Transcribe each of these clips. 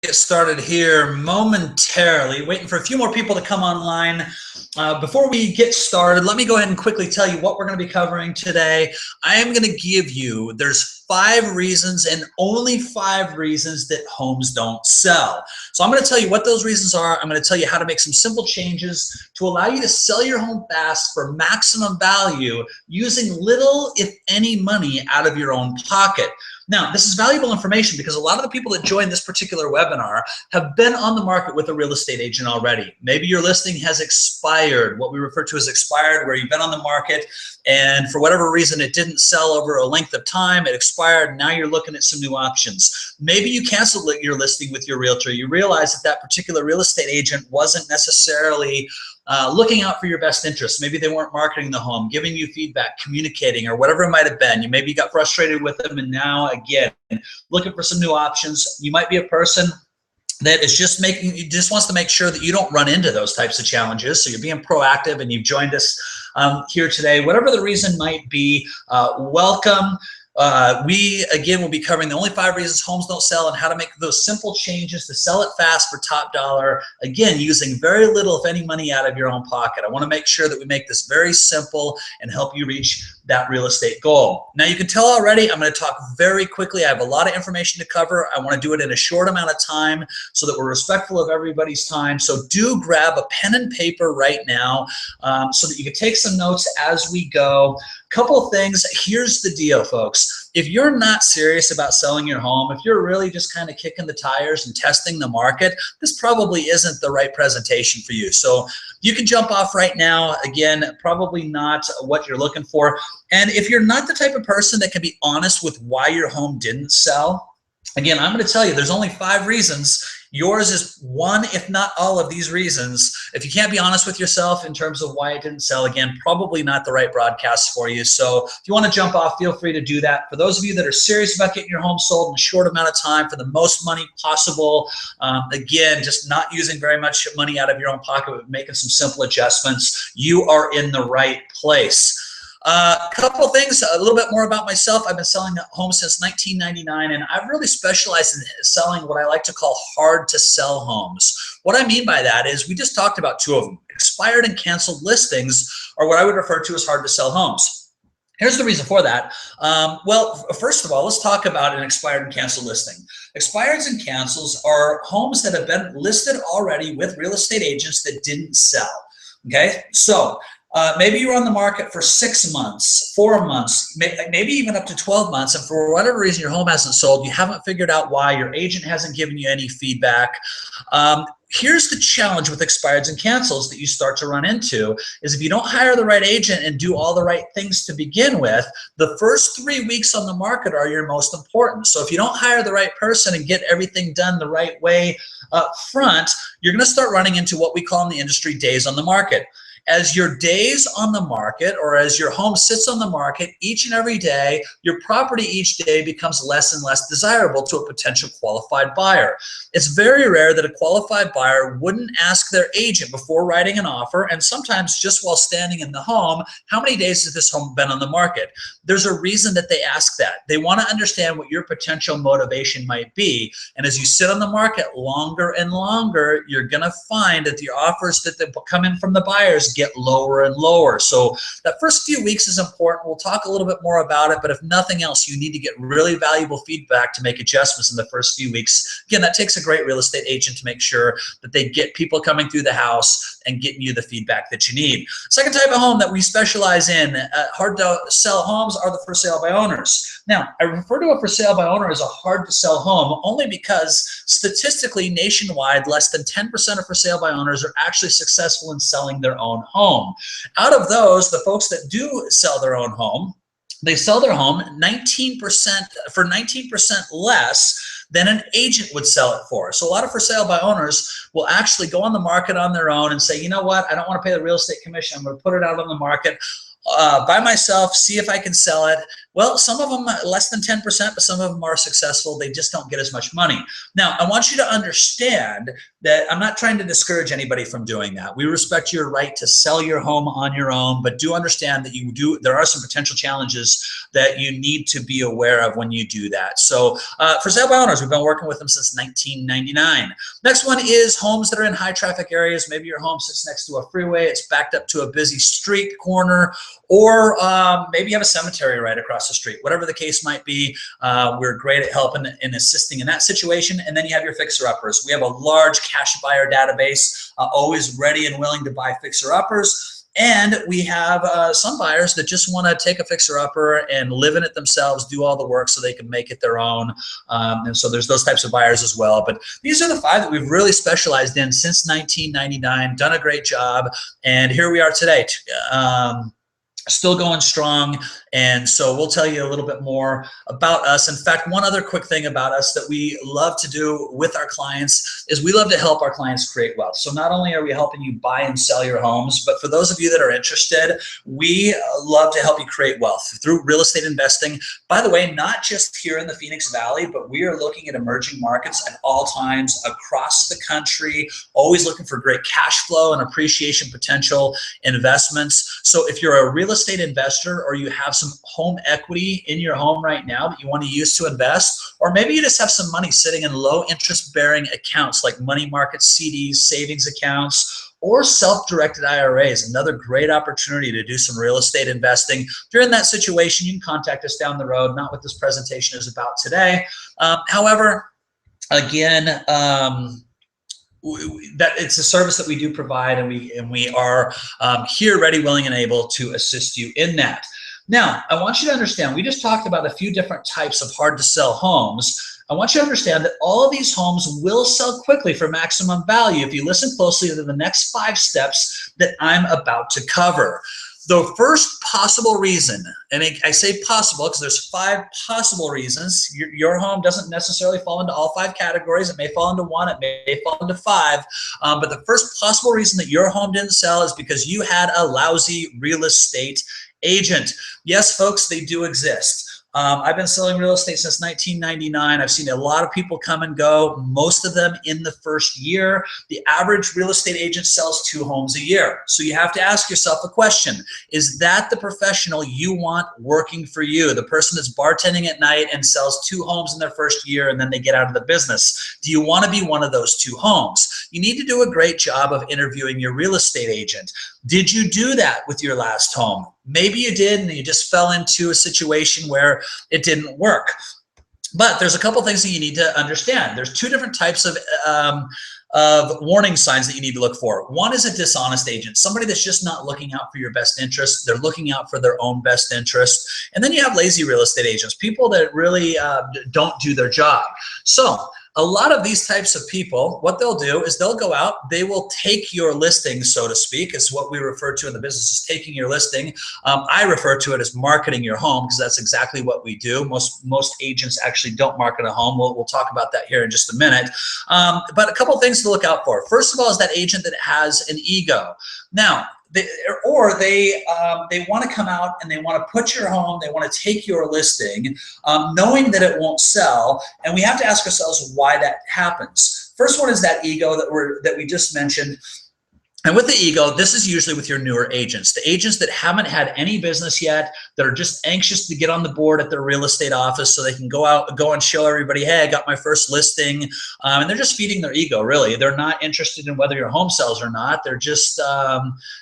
Get started here momentarily, waiting for a few more people to come online. Before we get started, let me go ahead and quickly tell you what we're going to be covering today. I am going to give you, there's 5 reasons and only 5 reasons that homes don't sell. So I'm going to tell you what those reasons are. I'm going to tell you how to make some simple changes to allow you to sell your home fast for maximum value using little, if any, money out of your own pocket. Now, this is valuable information because a lot of the people that join this particular webinar have been on the market with a real estate agent already. Maybe your listing has expired, what we refer to as expired, where you've been on the market and for whatever reason it didn't sell over a length of time, it expired, now you're looking at some new options. Maybe you canceled your listing with your realtor. You realize that that particular real estate agent wasn't necessarily looking out for your best interests. Maybe they weren't marketing the home, giving you feedback, communicating, or whatever it might have been. Maybe you got frustrated with them and now, again, looking for some new options. You might be a person that is just wants to make sure that you don't run into those types of challenges. So you're being proactive and you've joined us here today. Whatever the reason might be, welcome. We, again, will be covering the only 5 reasons homes don't sell and how to make those simple changes to sell it fast for top dollar, again, using very little, if any, money out of your own pocket. I want to make sure that we make this very simple and help you reach that real estate goal. Now, you can tell already I'm going to talk very quickly. I have a lot of information to cover. I want to do it in a short amount of time so that we're respectful of everybody's time. So do grab a pen and paper right now so that you can take some notes as we go. Couple of things. Here's the deal, folks. If you're not serious about selling your home, if you're really just kind of kicking the tires and testing the market, this probably isn't the right presentation for you. So you can jump off right now. Again, probably not what you're looking for. And if you're not the type of person that can be honest with why your home didn't sell, again, I'm going to tell you there's only 5 reasons. Yours is one, if not all of these reasons. If you can't be honest with yourself in terms of why it didn't sell, again, probably not the right broadcast for you. So if you want to jump off, feel free to do that. For those of you that are serious about getting your home sold in a short amount of time for the most money possible, again, just not using very much money out of your own pocket, but making some simple adjustments, you are in the right place. A couple of things, a little bit more about myself. I've been selling homes since 1999, and I've really specialized in selling what I like to call hard to sell homes. What I mean by that is we just talked about 2 of them. Expired and canceled listings are what I would refer to as hard to sell homes. Here's the reason for that. Well, first of all, let's talk about an expired and canceled listing. Expireds and cancels are homes that have been listed already with real estate agents that didn't sell. Okay, so maybe you're on the market for 6 months, 4 months, maybe even up to 12 months, and for whatever reason your home hasn't sold, you haven't figured out why, your agent hasn't given you any feedback. Here's the challenge with expireds and cancels that you start to run into is if you don't hire the right agent and do all the right things to begin with, the first 3 weeks on the market are your most important. So if you don't hire the right person and get everything done the right way up front, you're going to start running into what we call in the industry days on the market. As your days on the market or as your home sits on the market each and every day, your property each day becomes less and less desirable to a potential qualified buyer. It's very rare that a qualified buyer wouldn't ask their agent before writing an offer, and sometimes just while standing in the home, how many days has this home been on the market? There's a reason that they ask that. They want to understand what your potential motivation might be, and as you sit on the market longer and longer, you're going to find that the offers that come in from the buyers get lower and lower. So that first few weeks is important. We'll talk a little bit more about it, but if nothing else, you need to get really valuable feedback to make adjustments in the first few weeks. Again, that takes a great real estate agent to make sure that they get people coming through the house and getting you the feedback that you need. Second type of home that we specialize in, hard to sell homes, are the for sale by owners. Now, I refer to a for sale by owner as a hard to sell home only because statistically nationwide, less than 10% of for sale by owners are actually successful in selling their own home. Out of those, the folks that do sell their own home, they sell their home 19% for 19% less than an agent would sell it for. So a lot of for sale by owners will actually go on the market on their own and say, you know what, I don't want to pay the real estate commission. I'm going to put it out on the market. by myself, see if I can sell it. Well, some of them less than 10%, but some of them are successful. They just don't get as much money. Now, I want you to understand that I'm not trying to discourage anybody from doing that. We respect your right to sell your home on your own, but do understand that there are some potential challenges that you need to be aware of when you do that. So for sale by owners, we've been working with them since 1999. Next one is homes that are in high traffic areas. Maybe your home sits next to a freeway, it's backed up to a busy street corner, or maybe you have a cemetery right across the street. Whatever the case might be, we're great at helping and assisting in that situation. And then you have your fixer-uppers. We have a large cash buyer database, always ready and willing to buy fixer-uppers. And we have some buyers that just want to take a fixer-upper and live in it themselves, do all the work so they can make it their own. And so there's those types of buyers as well. But these are the 5 that we've really specialized in since 1999, done a great job. And here we are today. Still going strong, and so we'll tell you a little bit more about us. In fact, one other quick thing about us that we love to do with our clients is we love to help our clients create wealth. So not only are we helping you buy and sell your homes, but for those of you that are interested, we love to help you create wealth through real estate investing. By the way, not just here in the Phoenix Valley, but we are looking at emerging markets at all times across the country, always looking for great cash flow and appreciation potential investments. So if you're a real estate investor, or you have some home equity in your home right now that you want to use to invest, or maybe you just have some money sitting in low interest bearing accounts like money market CDs, savings accounts, or self-directed IRAs, another great opportunity to do some real estate investing. If you're in that situation, you can contact us down the road, not what this presentation is about today. However, again, that it's a service that we do provide, and we are here ready, willing, and able to assist you in that. Now, I want you to understand, we just talked about a few different types of hard to sell homes. I want you to understand that all of these homes will sell quickly for maximum value if you listen closely to the next 5 steps that I'm about to cover. The first possible reason, and I say possible because there's 5 possible reasons. Your home doesn't necessarily fall into all 5 categories. It may fall into 1, it may fall into 5. But the first possible reason that your home didn't sell is because you had a lousy real estate agent. Yes, folks, they do exist. I've been selling real estate since 1999. I've seen a lot of people come and go, most of them in the first year. The average real estate agent sells 2 homes a year. So you have to ask yourself a question. Is that the professional you want working for you? The person that's bartending at night and sells 2 homes in their first year and then they get out of the business. Do you want to be one of those 2 homes? You need to do a great job of interviewing your real estate agent. Did you do that with your last home? Maybe you did, and you just fell into a situation where it didn't work. But there's a couple things that you need to understand. There's 2 different types of warning signs that you need to look for. One is a dishonest agent, somebody that's just not looking out for your best interest. They're looking out for their own best interest. And then you have lazy real estate agents, people that really don't do their job. So a lot of these types of people, what they'll do is they'll go out, they will take your listing, so to speak. It's what we refer to in the business as taking your listing. I refer to it as marketing your home, because that's exactly what we do. Most agents actually don't market a home. We'll talk about that here in just a minute. But a couple of things to look out for. First of all, is that agent that has an ego. Now, they want to come out and they want to put your home, they want to take your listing, knowing that it won't sell. And we have to ask ourselves why that happens. First one is that ego that we just mentioned. And with the ego, this is usually with your newer agents, the agents that haven't had any business yet, that are just anxious to get on the board at their real estate office so they can go and show everybody, hey, I got my first listing. And they're just feeding their ego, really. They're not interested in whether your home sells or not. They're just,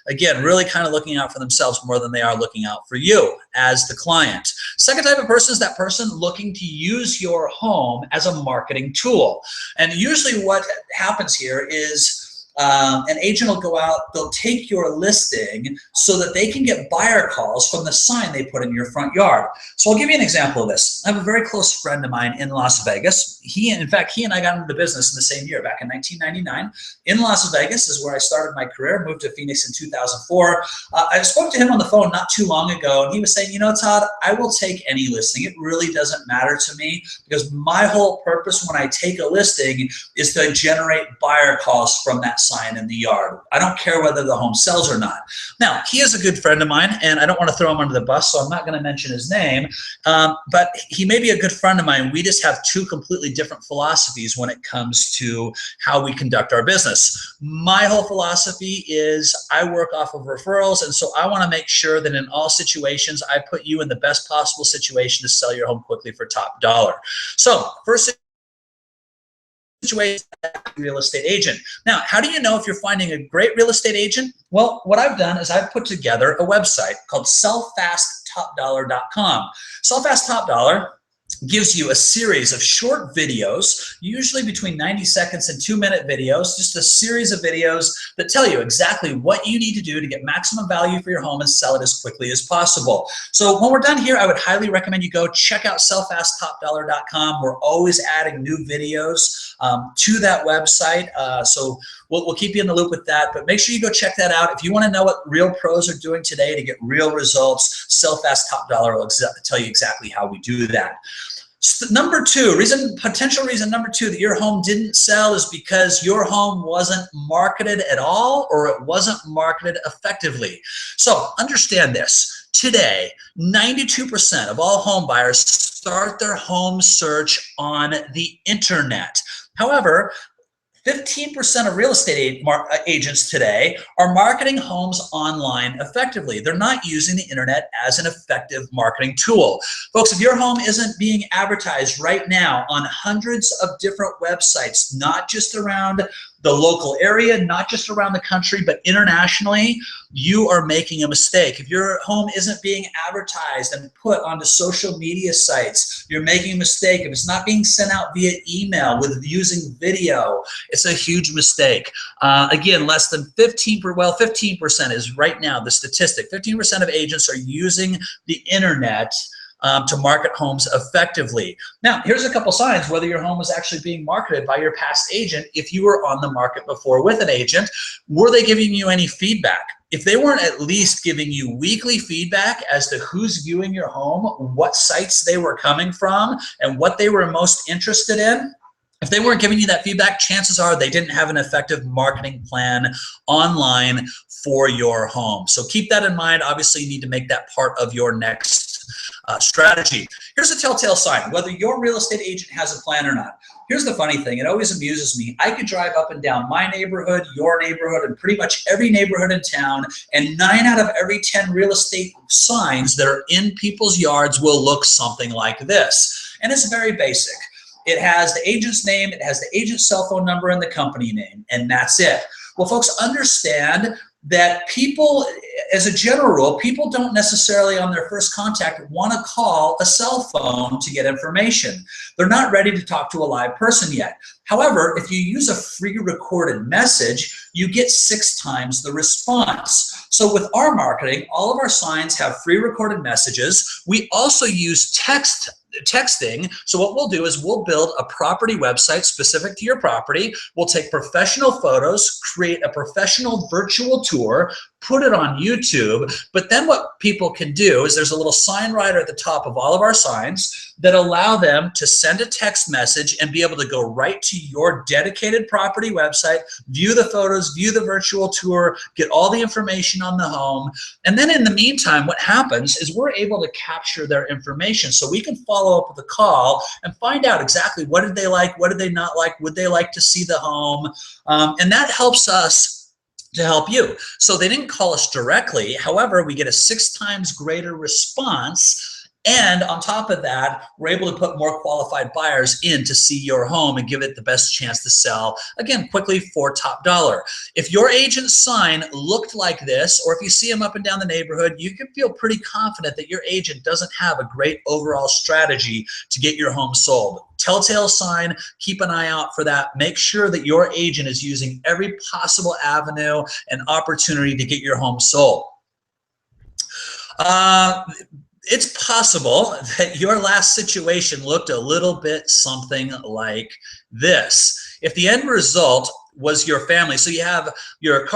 again, really kind of looking out for themselves more than they are looking out for you as the client. Second type of person is that person looking to use your home as a marketing tool. And usually what happens here is, an agent will go out, they'll take your listing so that they can get buyer calls from the sign they put in your front yard. So I'll give you an example of this. I have a very close friend of mine in Las Vegas. In fact, he and I got into the business in the same year, back in 1999. In Las Vegas is where I started my career, moved to Phoenix in 2004. I spoke to him on the phone not too long ago, and he was saying, you know, Todd, I will take any listing. It really doesn't matter to me, because my whole purpose when I take a listing is to generate buyer calls from that sign in the yard. I don't care whether the home sells or not. Now, he is a good friend of mine, and I don't want to throw him under the bus, so I'm not going to mention his name, but he may be a good friend of mine. We just have two completely different philosophies when it comes to how we conduct our business. My whole philosophy is I work off of referrals, and so I want to make sure that in all situations, I put you in the best possible situation to sell your home quickly for top dollar. So first situation, real estate agent. Now, how do you know if you're finding a great real estate agent? Well, what I've done is I've put together a website called sellfasttopdollar.com. Sellfast gives you a series of short videos, usually between 90 seconds and 2-minute videos, just a series of videos that tell you exactly what you need to do to get maximum value for your home and sell it as quickly as possible. So when we're done here, I would highly recommend you go check out sellfasttopdollar.com. We're always adding new videos to that website. So we'll keep you in the loop with that, but make sure you go check that out. If you want to know what real pros are doing today to get real results, Sellfast Top Dollar will tell you exactly how we do that. So number two, potential reason number two that your home didn't sell is because your home wasn't marketed at all, or it wasn't marketed effectively. So understand this. Today, 92% of all home buyers start their home search on the internet. However, 15% of real estate agents today are marketing homes online effectively. They're not using the internet as an effective marketing tool. Folks, if your home isn't being advertised right now on hundreds of different websites, not just around the local area, not just around the country, but internationally, you are making a mistake. If your home isn't being advertised and put onto social media sites, you're making a mistake. If it's not being sent out via email with using video, it's a huge mistake. Again, less than 15% is right now the statistic. 15% of agents are using the internet to market homes effectively. Now, here's a couple signs whether your home was actually being marketed by your past agent. If you were on the market before with an agent, were they giving you any feedback? If they weren't at least giving you weekly feedback as to who's viewing your home, what sites they were coming from, and what they were most interested in, if they weren't giving you that feedback, chances are they didn't have an effective marketing plan online for your home. So keep that in mind. Obviously, you need to make that part of your next strategy. Here's a telltale sign, whether your real estate agent has a plan or not. Here's the funny thing. It always amuses me. I could drive up and down my neighborhood, your neighborhood, and pretty much every neighborhood in town, and 9 out of every 10 real estate signs that are in people's yards will look something like this. And it's very basic. It has the agent's name, it has the agent's cell phone number, and the company name, and that's it. Well, folks, understand that people, as a general rule, people don't necessarily on their first contact want to call a cell phone to get information. They're not ready to talk to a live person yet. However, if you use a free recorded message, you get 6 times the response. So with our marketing, all of our signs have free recorded messages. We also use texting. So what we'll do is we'll build a property website specific to your property. We'll take professional photos, create a professional virtual tour, put it on YouTube. But then what people can do is there's a little sign writer at the top of all of our signs that allow them to send a text message and be able to go right to your dedicated property website, view the photos, view the virtual tour, get all the information on the home. And then in the meantime, what happens is we're able to capture their information. So we can follow up with a call and find out exactly what did they like, what did they not like, would they like to see the home? And that helps us to help you. So they didn't call us directly. However, we get a 6 times greater response. And on top of that, we're able to put more qualified buyers in to see your home and give it the best chance to sell, again, quickly for top dollar. If your agent's sign looked like this, or if you see them up and down the neighborhood, you can feel pretty confident that your agent doesn't have a great overall strategy to get your home sold. Telltale sign, keep an eye out for that. Make sure that your agent is using every possible avenue and opportunity to get your home sold. It's possible that your last situation looked a little bit something like this. If the end result was your family. So you have your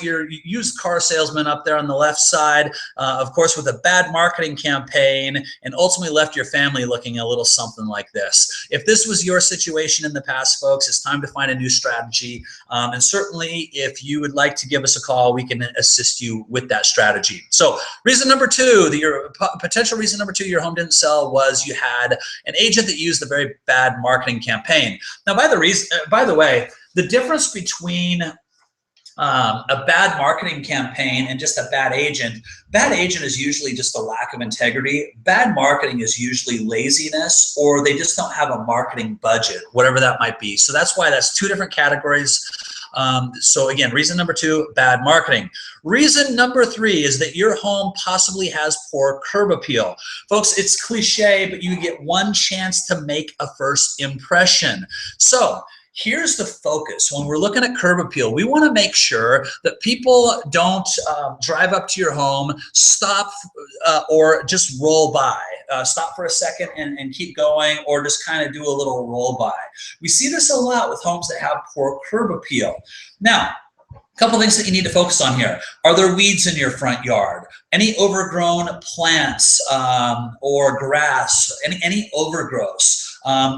your used car salesman up there on the left side, of course, with a bad marketing campaign, and ultimately left your family looking a little something like this. If this was your situation in the past, folks, it's time to find a new strategy. And certainly, if you would like to give us a call, we can assist you with that strategy. So reason number two, potential reason number two your home didn't sell was you had an agent that used a very bad marketing campaign. Now, by the way, the difference between a bad marketing campaign and just a bad agent is usually just a lack of integrity. Bad marketing is usually laziness, or they just don't have a marketing budget, whatever that might be. So that's why that's two different categories. So again, reason number two, bad marketing. Reason number three is that your home possibly has poor curb appeal. Folks, it's cliche, but you get one chance to make a first impression. So here's the focus. When we're looking at curb appeal, we want to make sure that people don't drive up to your home, stop, or just roll by. Stop for a second and keep going, or just kind of do a little roll by. We see this a lot with homes that have poor curb appeal. Now, a couple things that you need to focus on here. Are there weeds in your front yard? Any overgrown plants or grass? Any overgrowth?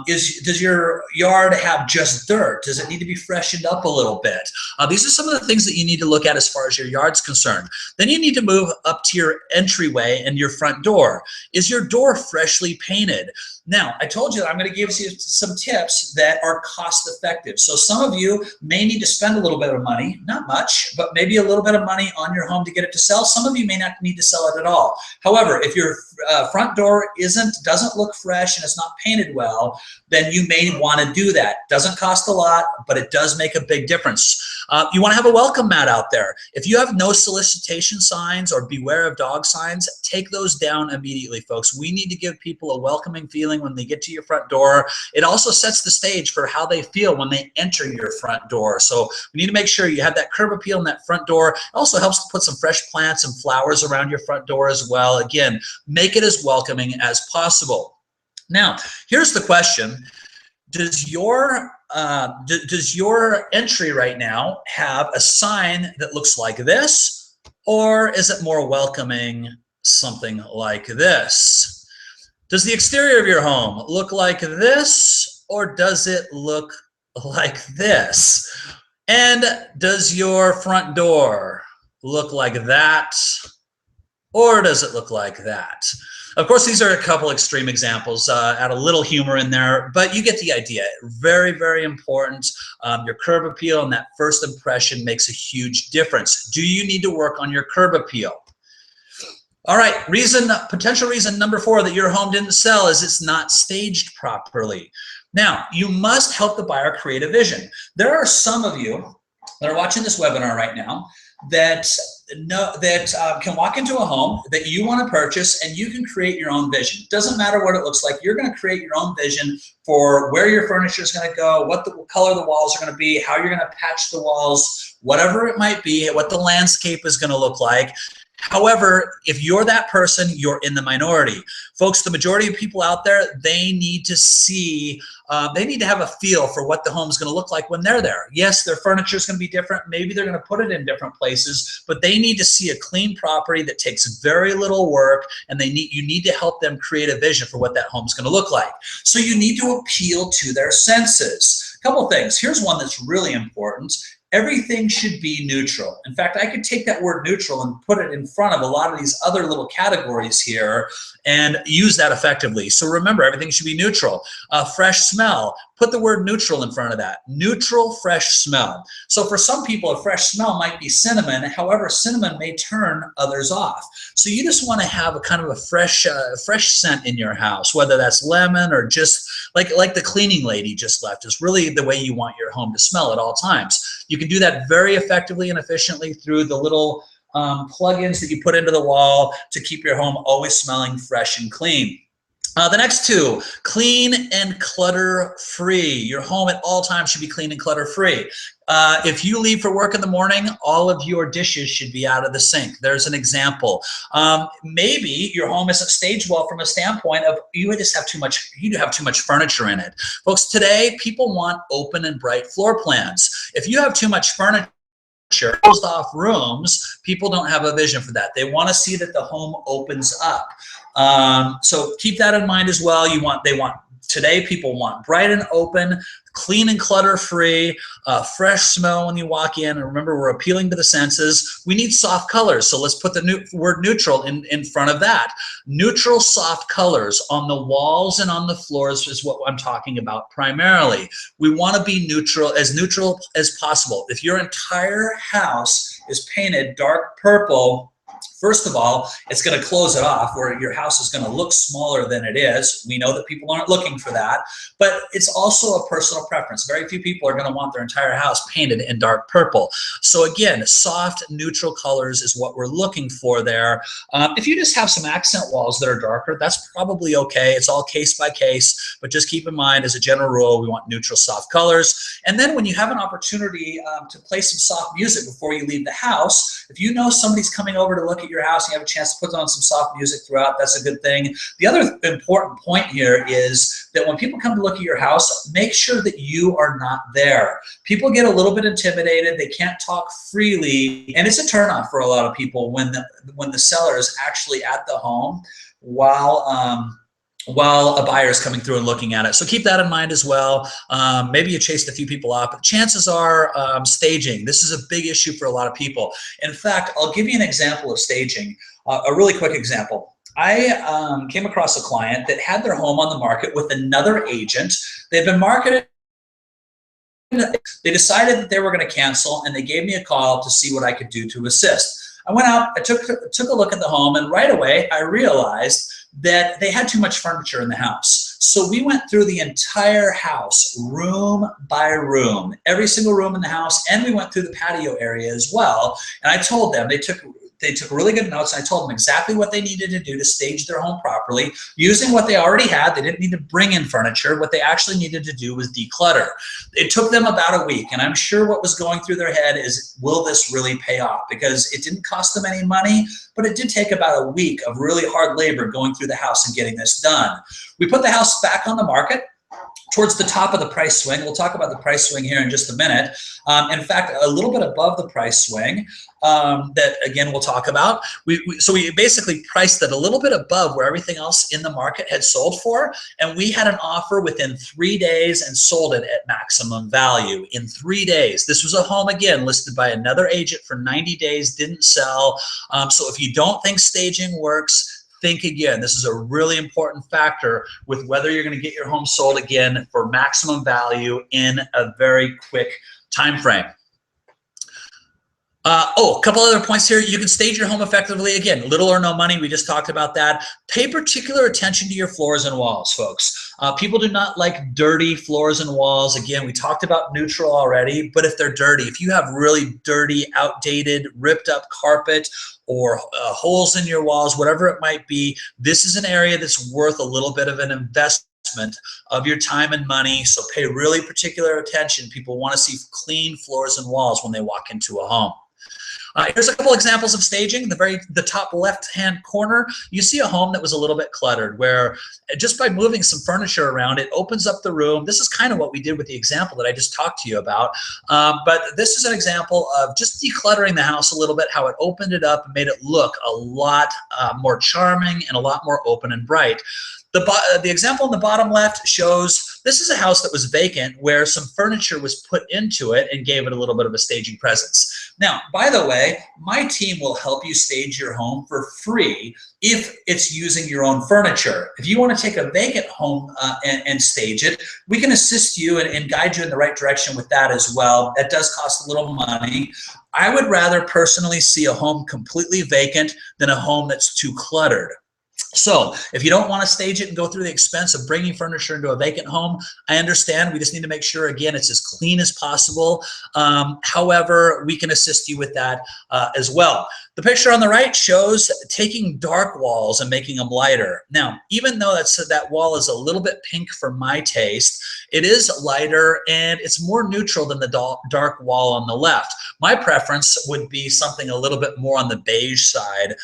Does your yard have just dirt? Does it need to be freshened up a little bit? These are some of the things that you need to look at as far as your yard's concerned. Then you need to move up to your entryway and your front door. Is your door freshly painted? Now, I told you that I'm going to give you some tips that are cost effective. So some of you may need to spend a little bit of money, not much, but maybe a little bit of money on your home to get it to sell. Some of you may not need to sell it at all. However, if your front door doesn't look fresh and it's not painted well, then you may want to do that. Doesn't cost a lot, but it does make a big difference. You want to have a welcome mat out there. If you have no solicitation signs or beware of dog signs, take those down immediately, folks. We need to give people a welcoming feeling when they get to your front door. It also sets the stage for how they feel when they enter your front door. So we need to make sure you have that curb appeal in that front door. It also helps to put some fresh plants and flowers around your front door as well. Again, make it as welcoming as possible. Now, here's the question. Does your entry right now have a sign that looks like this, or is it more welcoming, something like this? Does the exterior of your home look like this, or does it look like this? And does your front door look like that, or does it look like that? Of course, these are a couple extreme examples, add a little humor in there, but you get the idea. Very, very important. Your curb appeal and that first impression makes a huge difference. Do you need to work on your curb appeal? All right, potential reason number four that your home didn't sell is it's not staged properly. Now, you must help the buyer create a vision. There are some of you that are watching this webinar right now that can walk into a home that you want to purchase, and you can create your own vision. It doesn't matter what it looks like. You're going to create your own vision for where your furniture is going to go, what the color the walls are going to be, how you're going to patch the walls, whatever it might be, what the landscape is going to look like. However, if you're that person, you're in the minority. Folks, the majority of people out there, they need to see, they need to have a feel for what the home is going to look like when they're there. Yes, their furniture is going to be different. Maybe they're going to put it in different places, but they need to see a clean property that takes very little work, and you need to help them create a vision for what that home is going to look like. So you need to appeal to their senses. A couple things. Here's one that's really important. Everything should be neutral. In fact, I could take that word neutral and put it in front of a lot of these other little categories here and use that effectively. So remember, everything should be neutral. Fresh smell, put the word neutral in front of that. Neutral, fresh smell. So for some people, a fresh smell might be cinnamon. However, cinnamon may turn others off. So you just want to have a kind of a fresh scent in your house, whether that's lemon or just like the cleaning lady just left is really the way you want your home to smell at all times. You can do that very effectively and efficiently through the little plugins that you put into the wall to keep your home always smelling fresh and clean. The next two, clean and clutter-free. Your home at all times should be clean and clutter-free. If you leave for work in the morning, all of your dishes should be out of the sink. There's an example. Maybe your home isn't staged well from a standpoint of you have too much furniture in it. Folks, today people want open and bright floor plans. If you have too much furniture, closed off rooms, people don't have a vision for that. They want to see that the home opens up. So keep that in mind as well. Today people want bright and open, clean and clutter-free, fresh smell when you walk in. And remember, we're appealing to the senses. We need soft colors, so let's put the word neutral in front of that. Neutral, soft colors on the walls and on the floors is what I'm talking about primarily. We want to be neutral as possible. If your entire house is painted dark purple, first of all, it's going to close it off where your house is going to look smaller than it is. We know that people aren't looking for that, but it's also a personal preference. Very few people are going to want their entire house painted in dark purple. So again, soft, neutral colors is what we're looking for there. If you just have some accent walls that are darker, that's probably okay. It's all case by case, but just keep in mind, as a general rule, we want neutral, soft colors. And then when you have an opportunity to play some soft music before you leave the house, if you know somebody's coming over to look at your house and you have a chance to put on some soft music throughout, that's a good thing. The other important point here is that when people come to look at your house, make sure that you are not there. People get a little bit intimidated, they can't talk freely, and it's a turnoff for a lot of people when the seller is actually at the home while a buyer is coming through and looking at it. So keep that in mind as well. Maybe you chased a few people off, but chances are staging. This is a big issue for a lot of people. In fact, I'll give you an example of staging, a really quick example. I came across a client that had their home on the market with another agent. They'd been marketed. They decided that they were going to cancel, and they gave me a call to see what I could do to assist. I went out, I took a look at the home, and right away I realized that they had too much furniture in the house. So we went through the entire house, room by room, every single room in the house, and we went through the patio area as well. And I told them, they took really good notes. I told them exactly what they needed to do to stage their home properly using what they already had. They didn't need to bring in furniture. What they actually needed to do was declutter. It took them about a week, and I'm sure what was going through their head is, will this really pay off? Because it didn't cost them any money, but it did take about a week of really hard labor going through the house and getting this done. We put the house back on the market towards the top of the price swing. We'll talk about the price swing here in just a minute. In fact, a little bit above the price swing that, again, we'll talk about. So we basically priced it a little bit above where everything else in the market had sold for, and we had an offer within 3 days and sold it at maximum value in 3 days. This was a home, again, listed by another agent for 90 days, didn't sell. So if you don't think staging works, think again. This is a really important factor with whether you're going to get your home sold, again, for maximum value in a very quick time frame. A couple other points here. You can stage your home effectively. Again, little or no money. We just talked about that. Pay particular attention to your floors and walls, folks. People do not like dirty floors and walls. Again, we talked about neutral already, but if they're dirty, if you have really dirty, outdated, ripped up carpet or holes in your walls, whatever it might be, this is an area that's worth a little bit of an investment of your time and money. So pay really particular attention. People want to see clean floors and walls when they walk into a home. Here's a couple examples of staging. The top left-hand corner, you see a home that was a little bit cluttered, where just by moving some furniture around, it opens up the room. This is kind of what we did with the example that I just talked to you about. But this is an example of just decluttering the house a little bit, how it opened it up and made it look a lot more charming and a lot more open and bright. The example in the bottom left shows this is a house that was vacant where some furniture was put into it and gave it a little bit of a staging presence. Now, by the way, my team will help you stage your home for free if it's using your own furniture. If you want to take a vacant home and stage it, we can assist you and guide you in the right direction with that as well. That does cost a little money. I would rather personally see a home completely vacant than a home that's too cluttered. So if you don't want to stage it and go through the expense of bringing furniture into a vacant home, I understand. We just need to make sure, again, it's as clean as possible. However, we can assist you with that as well. The picture on the right shows taking dark walls and making them lighter. Now, even though that wall is a little bit pink for my taste, it is lighter and it's more neutral than the dark wall on the left. My preference would be something a little bit more on the beige side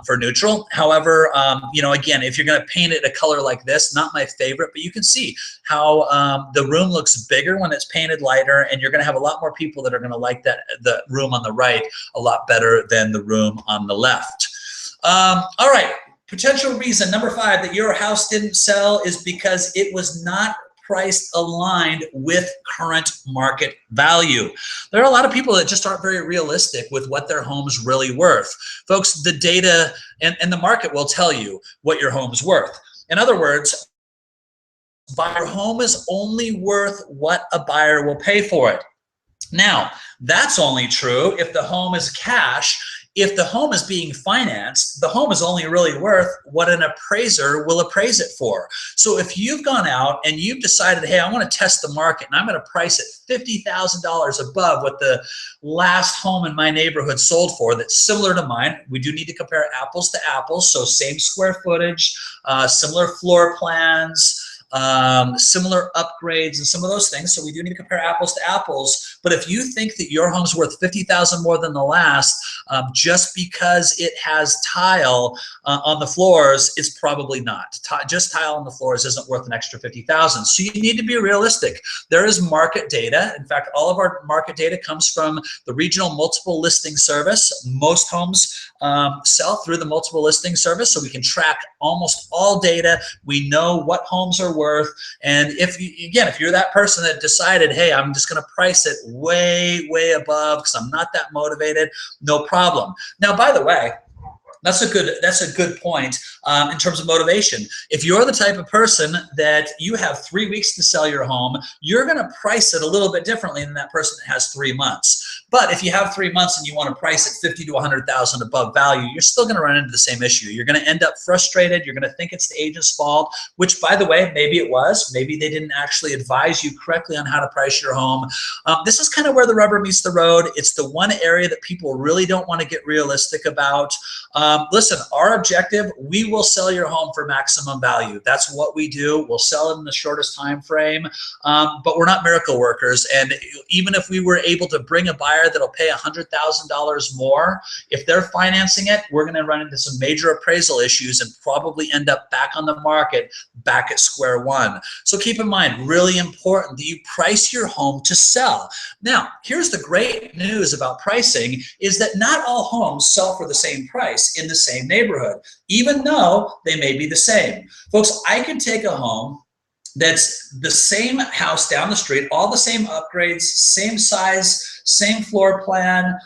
for neutral. However, you know, again, if you're going to paint it a color like this, not my favorite, but you can see how the room looks bigger when it's painted lighter, and you're going to have a lot more people that are going to like the room on the right a lot better than the room on the left. All right, potential reason number 5 that your house didn't sell is because it was not priced aligned with current market value. There are a lot of people that just aren't very realistic with what their home's really worth. Folks, the data and the market will tell you what your home's worth. In other words, your home is only worth what a buyer will pay for it. Now, that's only true if the home is cash. If the home is being financed, the home is only really worth what an appraiser will appraise it for. So if you've gone out and you've decided, hey, I want to test the market and I'm going to price it $50,000 above what the last home in my neighborhood sold for that's similar to mine, we do need to compare apples to apples. So same square footage, similar floor plans, similar upgrades and some of those things. So we do need to compare apples to apples. But if you think that your home's worth $50,000 more than the last, just because it has tile on the floors, it's probably not. Just tile on the floors isn't worth an extra $50,000. So you need to be realistic. There is market data. In fact, all of our market data comes from the Regional Multiple Listing Service. Most homes sell through the Multiple Listing Service, so we can track almost all data. We know what homes are worth. And if you're that person that decided, hey, I'm just going to price it way, way above because I'm not that motivated, no problem. Now, by the way, that's a good point in terms of motivation. If you're the type of person that you have 3 weeks to sell your home, you're going to price it a little bit differently than that person that has 3 months. But if you have 3 months and you want to price it 50 to 100,000 above value, you're still going to run into the same issue. You're going to end up frustrated. You're going to think it's the agent's fault, which, by the way, maybe it was. Maybe they didn't actually advise you correctly on how to price your home. This is kind of where the rubber meets the road. It's the one area that people really don't want to get realistic about. Listen, our objective, we will sell your home for maximum value. That's what we do. We'll sell it in the shortest time frame, but we're not miracle workers. And even if we were able to bring a buyer that'll pay $100,000 more, if they're financing it, we're going to run into some major appraisal issues and probably end up back on the market, back at square one. So keep in mind, really important that you price your home to sell. Now, here's the great news about pricing is that not all homes sell for the same price in the same neighborhood, even though they may be the same. Folks, I can take a home that's the same house down the street, all the same upgrades, same size, same floor plan,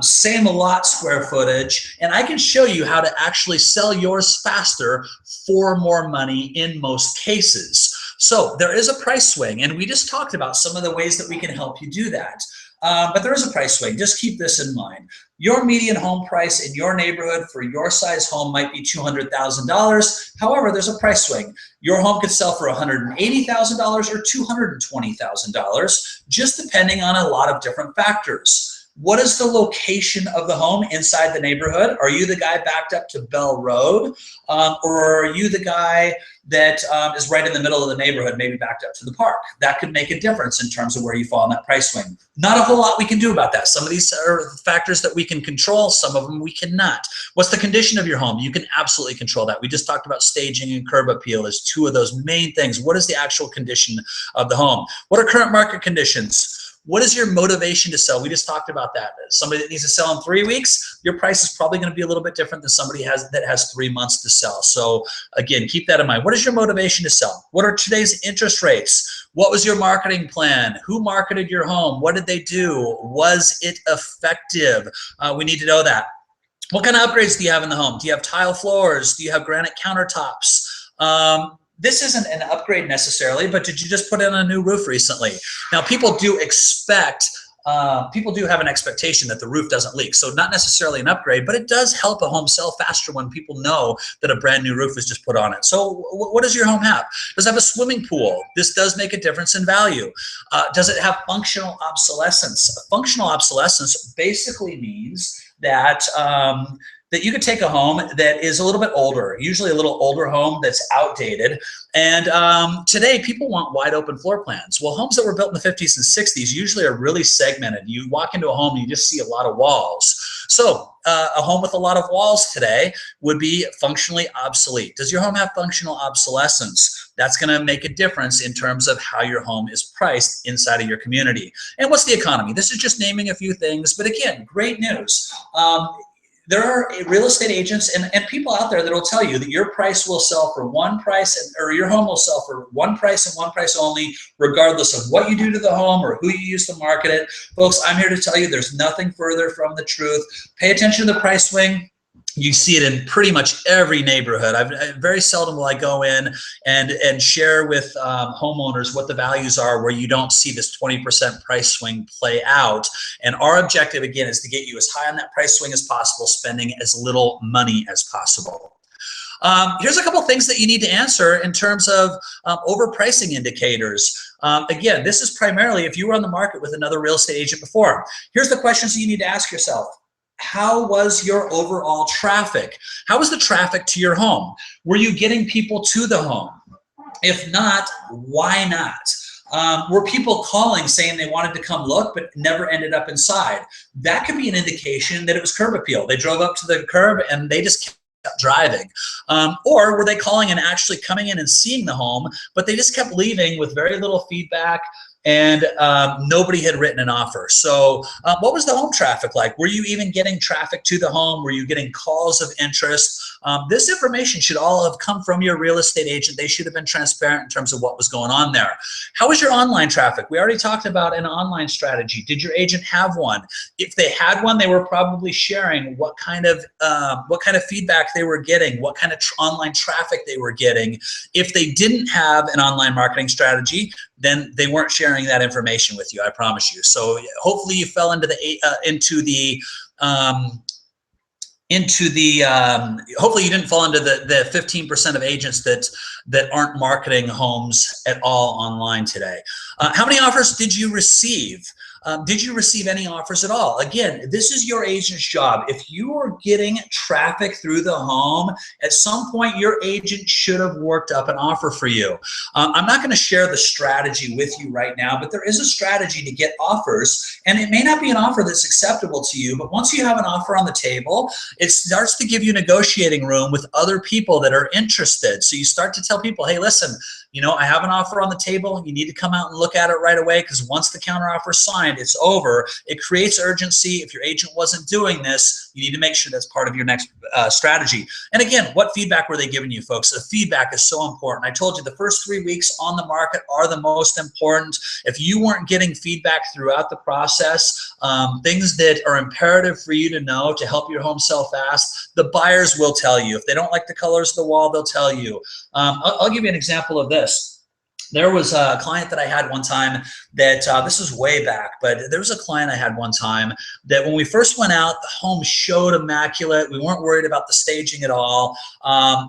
same lot square footage, and I can show you how to actually sell yours faster for more money in most cases. So there is a price swing, and we just talked about some of the ways that we can help you do that. But there is a price swing. Just keep this in mind. Your median home price in your neighborhood for your size home might be $200,000. However, there's a price swing. Your home could sell for $180,000 or $220,000, just depending on a lot of different factors. What is the location of the home inside the neighborhood? Are you the guy backed up to Bell Road? Or are you the guy that is right in the middle of the neighborhood, maybe backed up to the park? That could make a difference in terms of where you fall in that price swing. Not a whole lot we can do about that. Some of these are factors that we can control. Some of them we cannot. What's the condition of your home? You can absolutely control that. We just talked about staging and curb appeal as two of those main things. What is the actual condition of the home? What are current market conditions? What is your motivation to sell? We just talked about that. Somebody that needs to sell in 3 weeks, your price is probably going to be a little bit different than somebody that has 3 months to sell. So again, keep that in mind. What is your motivation to sell? What are today's interest rates? What was your marketing plan? Who marketed your home? What did they do? Was it effective? We need to know that. What kind of upgrades do you have in the home? Do you have tile floors? Do you have granite countertops? This isn't an upgrade necessarily, but did you just put in a new roof recently? Now, people do have an expectation that the roof doesn't leak. So not necessarily an upgrade, but it does help a home sell faster when people know that a brand new roof is just put on it. So what does your home have? Does it have a swimming pool? This does make a difference in value. Does it have functional obsolescence? Functional obsolescence basically means that that you could take a home that is a little bit older, usually a little older home that's outdated. And today people want wide open floor plans. Well, homes that were built in the 50s and 60s usually are really segmented. You walk into a home and you just see a lot of walls. So a home with a lot of walls today would be functionally obsolete. Does your home have functional obsolescence? That's going to make a difference in terms of how your home is priced inside of your community. And what's the economy? This is just naming a few things, but again, great news. There are real estate agents and people out there that will tell you that your price will sell for one price, or your home will sell for one price and one price only, regardless of what you do to the home or who you use to market it. Folks, I'm here to tell you there's nothing further from the truth. Pay attention to the price swing. You see it in pretty much every neighborhood. Very seldom will I go in and share with homeowners what the values are where you don't see this 20% price swing play out. And our objective, again, is to get you as high on that price swing as possible, spending as little money as possible. Here's a couple things that you need to answer in terms of overpricing indicators. Again, this is primarily if you were on the market with another real estate agent before. Here's the questions that you need to ask yourself. How was your overall traffic? How was the traffic to your home? Were you getting people to the home? If not, why not? Were people calling saying they wanted to come look but never ended up inside? That could be an indication that it was curb appeal. They drove up to the curb and they just kept driving. Or were they calling and actually coming in and seeing the home, but they just kept leaving with very little feedback, and nobody had written an offer. So what was the home traffic like? Were you even getting traffic to the home? Were you getting calls of interest? This information should all have come from your real estate agent. They should have been transparent in terms of what was going on there. How was your online traffic? We already talked about an online strategy. Did your agent have one? If they had one, they were probably sharing what kind of feedback they were getting, what kind of online traffic they were getting. If they didn't have an online marketing strategy, then they weren't sharing that information with you, I promise you. So hopefully you fell into hopefully you didn't fall into the 15% of agents that aren't marketing homes at all online today. How many offers did you receive? Did you receive any offers at all? Again, this is your agent's job. If you are getting traffic through the home, at some point your agent should have worked up an offer for you. I'm not going to share the strategy with you right now, but there is a strategy to get offers, and it may not be an offer that's acceptable to you, but once you have an offer on the table, it starts to give you negotiating room with other people that are interested. So you start to tell people, hey, listen, you know, I have an offer on the table. You need to come out and look at it right away, because once the counteroffer is signed, it's over. It creates urgency. If your agent wasn't doing this, you need to make sure that's part of your next strategy. And again, what feedback were they giving you, folks? The feedback is so important. I told you the first 3 weeks on the market are the most important. If you weren't getting feedback throughout the process, things that are imperative for you to know to help your home sell fast, the buyers will tell you. If they don't like the colors of the wall, they'll tell you. I'll give you an example of this. There was a client that I had one time that, this was way back, but there was a client I had one time that when we first went out, the home showed immaculate. We weren't worried about the staging at all.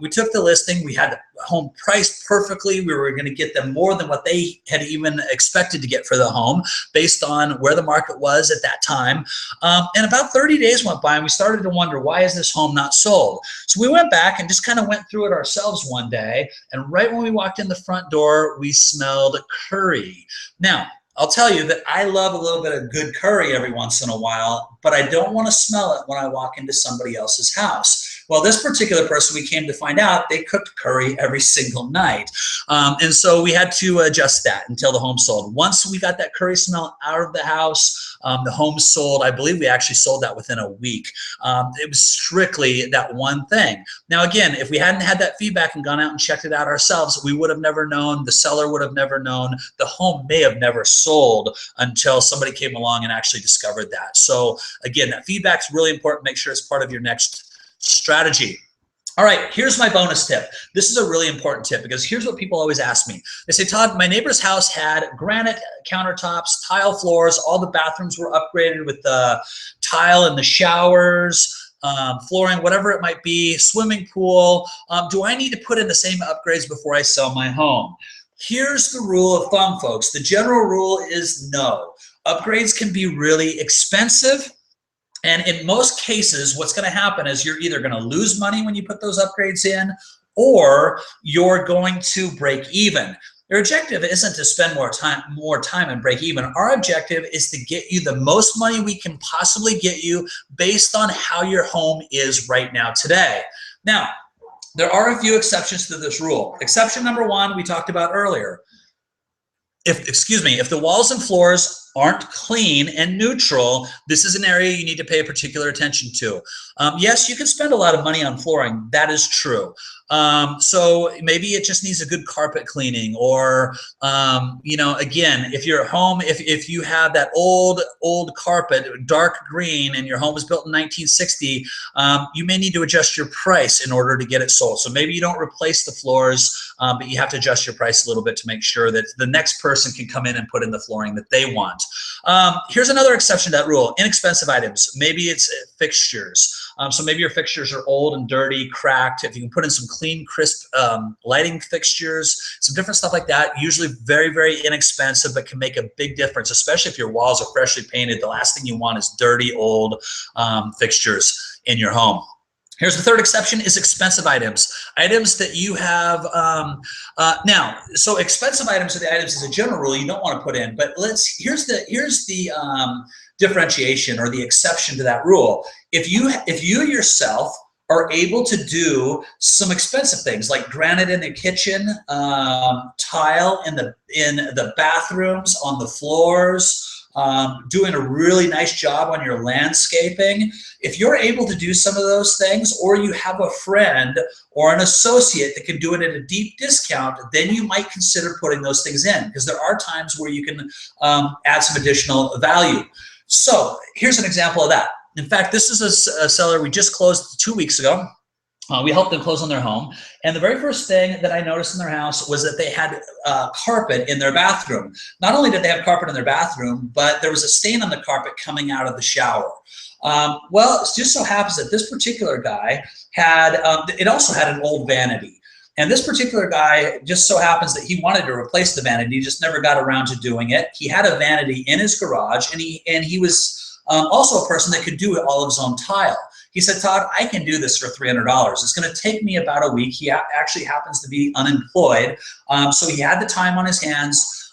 We took the listing. We had the home priced perfectly. We were going to get them more than what they had even expected to get for the home based on where the market was at that time. And about 30 days went by and we started to wonder, why is this home not sold? So we went back and just kind of went through it ourselves one day. And right when we walked in the front door, we smelled curry. Now, I'll tell you that I love a little bit of good curry every once in a while, but I don't want to smell it when I walk into somebody else's house. Well, this particular person, we came to find out, they cooked curry every single night. And so we had to adjust that until the home sold. Once we got that curry smell out of the house, the home sold. I believe we actually sold that within a week. It was strictly that one thing. Now, again, if we hadn't had that feedback and gone out and checked it out ourselves, we would have never known. The seller would have never known. The home may have never sold until somebody came along and actually discovered that. So again, that feedback is really important. Make sure it's part of your next strategy. All right, here's my bonus tip. This is a really important tip because here's what people always ask me. They say, Todd, my neighbor's house had granite countertops, tile floors, all the bathrooms were upgraded with the tile in the showers, flooring, whatever it might be, swimming pool. Do I need to put in the same upgrades before I sell my home? Here's the rule of thumb, folks. The general rule is no. Upgrades can be really expensive. And in most cases, what's going to happen is you're either going to lose money when you put those upgrades in, or you're going to break even. Your objective isn't to spend more time and break even. Our objective is to get you the most money we can possibly get you based on how your home is right now today. Now, there are a few exceptions to this rule. Exception number one, we talked about earlier. If the walls and floors aren't clean and neutral, this is an area you need to pay particular attention to. Yes, you can spend a lot of money on flooring. That is true. So maybe it just needs a good carpet cleaning, or again, if your home, if you have that old carpet, dark green, and your home was built in 1960, you may need to adjust your price in order to get it sold. So maybe you don't replace the floors, but you have to adjust your price a little bit to make sure that the next person can come in and put in the flooring that they want. Here's another exception to that rule: inexpensive items. Maybe it's fixtures. So maybe your fixtures are old and dirty, cracked. If you can put in some clean, crisp lighting fixtures, some different stuff like that, usually very, very inexpensive, but can make a big difference, especially if your walls are freshly painted. The last thing you want is dirty, old fixtures in your home. Here's the third exception: is expensive items. Items that you have now. So expensive items are the items as a general rule you don't want to put in. But here's the differentiation, or the exception to that rule. If you yourself are able to do some expensive things like granite in the kitchen, tile in the bathrooms, on the floors, doing a really nice job on your landscaping, if you're able to do some of those things, or you have a friend or an associate that can do it at a deep discount, then you might consider putting those things in, because there are times where you can add some additional value. So here's an example of that. In fact, this is a seller we just closed 2 weeks ago. We helped them close on their home. And the very first thing that I noticed in their house was that they had carpet in their bathroom. Not only did they have carpet in their bathroom, but there was a stain on the carpet coming out of the shower. Well, it just so happens that this particular guy had, it also had an old vanity. And this particular guy just so happens that he wanted to replace the vanity, he just never got around to doing it. He had a vanity in his garage, and he was also a person that could do all of his own tile. He said, Todd, I can do this for $300. It's going to take me about a week. He actually happens to be unemployed, so he had the time on his hands.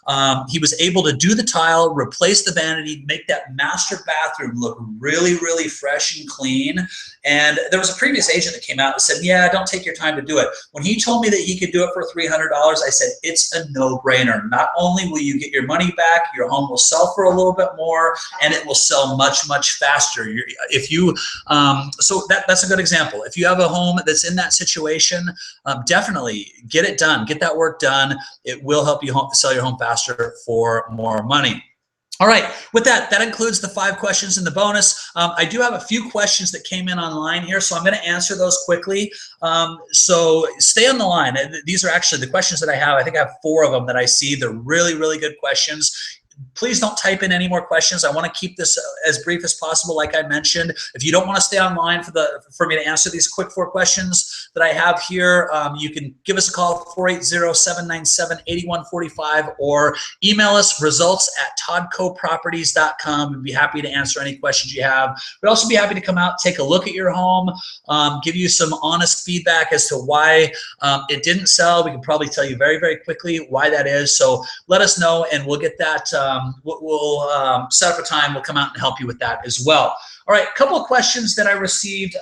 He was able to do the tile, replace the vanity, make that master bathroom look really, really fresh and clean. And there was a previous agent that came out and said, yeah, don't take your time to do it. When he told me that he could do it for $300, I said, it's a no-brainer. Not only will you get your money back, your home will sell for a little bit more, and it will sell much, much faster. So that's a good example. If you have a home that's in that situation, definitely get it done. Get that work done. It will help you sell your home faster for more money. All right, with that includes the 5 questions in the bonus. I do have a few questions that came in online here, so I'm going to answer those quickly. So stay on the line. These are actually the questions that I have. I think I have 4 of them that I see. They're really, really good questions. Please don't type in any more questions. I want to keep this as brief as possible, like I mentioned. If you don't want to stay online for me to answer these quick 4 questions that I have here, you can give us a call, 480-797-8145, or email us, results@toddcoproperties.com. We'd be happy to answer any questions you have. We'd also be happy to come out, take a look at your home, give you some honest feedback as to why it didn't sell. We can probably tell you very, very quickly why that is. So let us know, and we'll get that. We'll set up a time. We'll come out and help you with that as well. All right, a couple of questions that I received.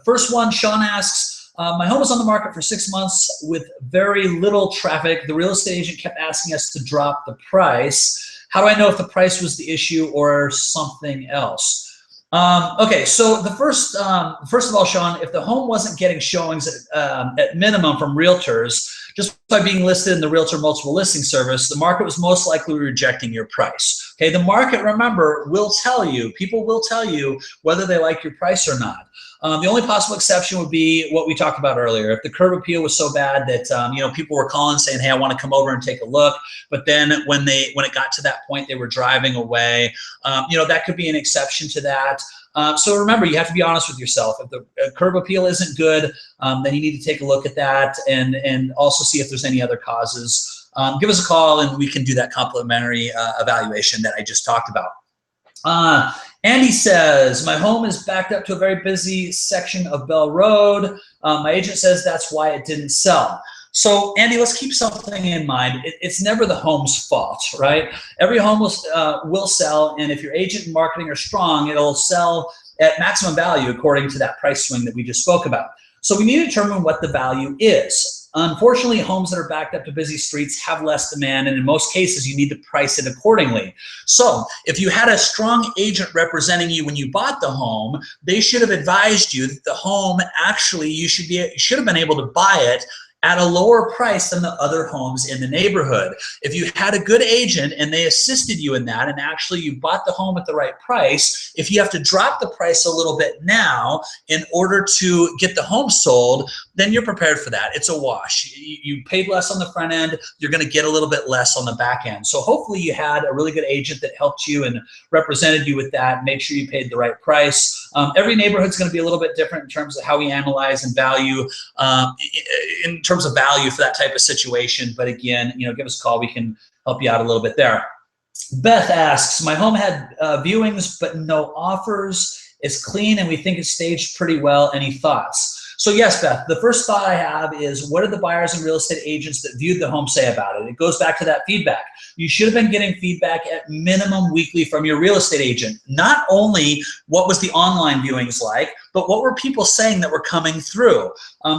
First one, Sean asks, my home was on the market for 6 months with very little traffic. The real estate agent kept asking us to drop the price. How do I know if the price was the issue or something else? Okay, so the first of all, Sean, if the home wasn't getting showings at minimum from realtors, just by being listed in the Realtor Multiple Listing Service, the market was most likely rejecting your price. Okay, the market, remember, will tell you, people will tell you whether they like your price or not. The only possible exception would be what we talked about earlier. If the curb appeal was so bad that people were calling saying, "Hey, I want to come over and take a look," but then when it got to that point, they were driving away. That could be an exception to that. So remember, you have to be honest with yourself. If the curb appeal isn't good, then you need to take a look at that and also see if there's any other causes. Give us a call and we can do that complimentary evaluation that I just talked about. Andy says, my home is backed up to a very busy section of Bell Road. My agent says that's why it didn't sell. So Andy, let's keep something in mind. It's never the home's fault, right? Every home will sell, and if your agent and marketing are strong, it'll sell at maximum value according to that price swing that we just spoke about. So we need to determine what the value is. Unfortunately, homes that are backed up to busy streets have less demand, and in most cases, you need to price it accordingly. So if you had a strong agent representing you when you bought the home, they should have advised you that the home actually you should have been able to buy it at a lower price than the other homes in the neighborhood. If you had a good agent and they assisted you in that and actually you bought the home at the right price, if you have to drop the price a little bit now in order to get the home sold, then you're prepared for that. It's a wash. You paid less on the front end, you're gonna get a little bit less on the back end. So hopefully you had a really good agent that helped you and represented you with that, make sure you paid the right price. Every neighborhood's gonna be a little bit different in terms of how we analyze and value in terms of value for that type of situation. But again, give us a call. We can help you out a little bit there. Beth asks, my home had viewings but no offers. It's clean and we think it's staged pretty well. Any thoughts? So yes, Beth, the first thought I have is, what did the buyers and real estate agents that viewed the home say about it? It goes back to that feedback. You should have been getting feedback at minimum weekly from your real estate agent. Not only what was the online viewings like, but what were people saying that were coming through?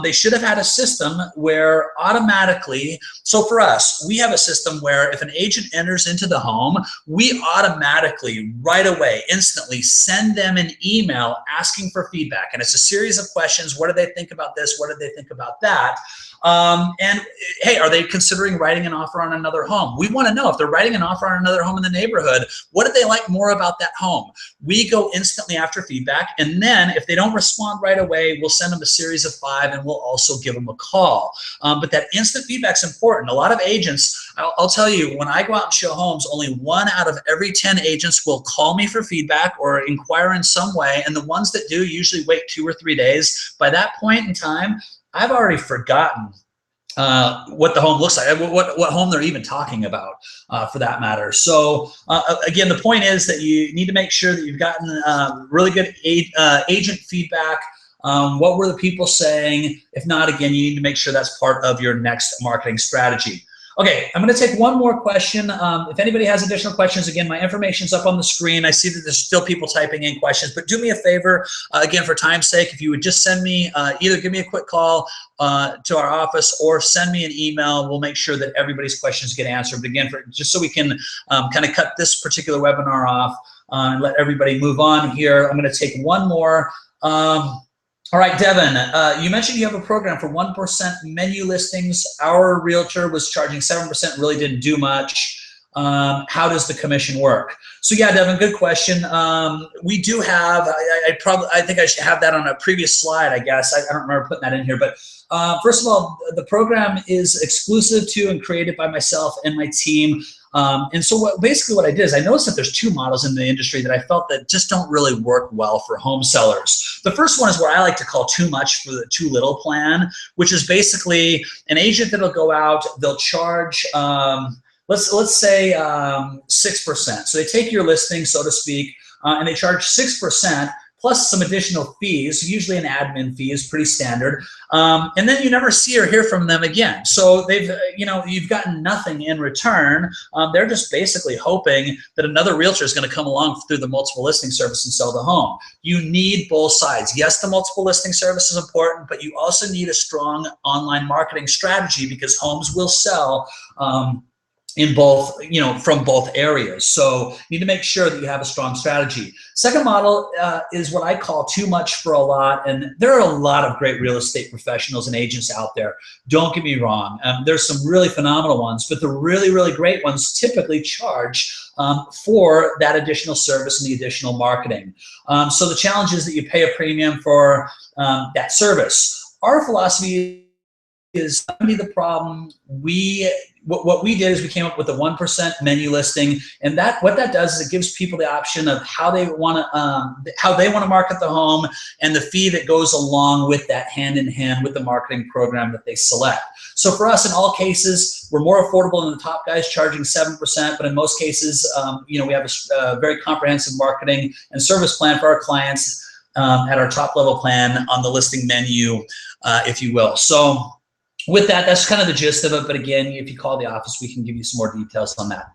They should have had a system where automatically, so for us, we have a system where if an agent enters into the home, we automatically, right away, instantly send them an email asking for feedback. And it's a series of questions. What do they think about this? What do they think about that? And hey, are they considering writing an offer on another home? We want to know if they're writing an offer on another home in the neighborhood, what do they like more about that home? We go instantly after feedback, and then if they don't respond right away, we'll send them a series of 5 and we'll also give them a call. But that instant feedback's important. A lot of agents, I'll tell you, when I go out and show homes, only 1 out of every 10 agents will call me for feedback or inquire in some way, and the ones that do usually wait 2 or 3 days. By that point in time, I've already forgotten what the home looks like, what home they're even talking about, for that matter. So again, the point is that you need to make sure that you've gotten really good agent feedback. What were the people saying? If not, again, you need to make sure that's part of your next marketing strategy. Okay, I'm going to take one more question. If anybody has additional questions, again, my information's up on the screen. I see that there's still people typing in questions, but do me a favor, again, for time's sake, if you would just send me, either give me a quick call to our office or send me an email. We'll make sure that everybody's questions get answered. But again, just so we can kind of cut this particular webinar off and let everybody move on here, I'm going to take one more. All right, Devin, you mentioned you have a program for 1% menu listings. Our realtor was charging 7%, really didn't do much. How does the commission work? So yeah, Devin, good question. We do have, I think I should have that on a previous slide, I guess. I don't remember putting that in here, but first of all, the program is exclusive to and created by myself and my team. And so basically what I did is I noticed that there's 2 models in the industry that I felt that just don't really work well for home sellers. The first one is what I like to call too much for the too little plan, which is basically an agent that'll go out, they'll charge, let's say 6%. So they take your listing, so to speak, and they charge 6%. Plus some additional fees. Usually an admin fee is pretty standard. And then you never see or hear from them again. So they've, you've gotten nothing in return. They're just basically hoping that another realtor is going to come along through the multiple listing service and sell the home. You need both sides. Yes, the multiple listing service is important, but you also need a strong online marketing strategy because homes will sell in both, from both areas. So you need to make sure that you have a strong strategy. Second model is what I call too much for a lot. And there are a lot of great real estate professionals and agents out there. Don't get me wrong. There's some really phenomenal ones, but the really, really great ones typically charge for that additional service and the additional marketing. So the challenge is that you pay a premium for that service. Our philosophy is going to be the problem. What we did is we came up with a 1% menu listing, and what that does is it gives people the option of how they want to market the home and the fee that goes along with that, hand in hand with the marketing program that they select. So for us, in all cases, we're more affordable than the top guys, charging 7%. But in most cases, we have a very comprehensive marketing and service plan for our clients at our top level plan on the listing menu, if you will. So with that, that's kind of the gist of it. But again, if you call the office, we can give you some more details on that.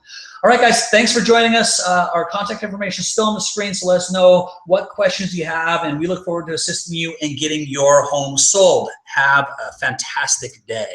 All right, guys, thanks for joining us. Our contact information is still on the screen, so let us know what questions you have, and we look forward to assisting you in getting your home sold. Have a fantastic day.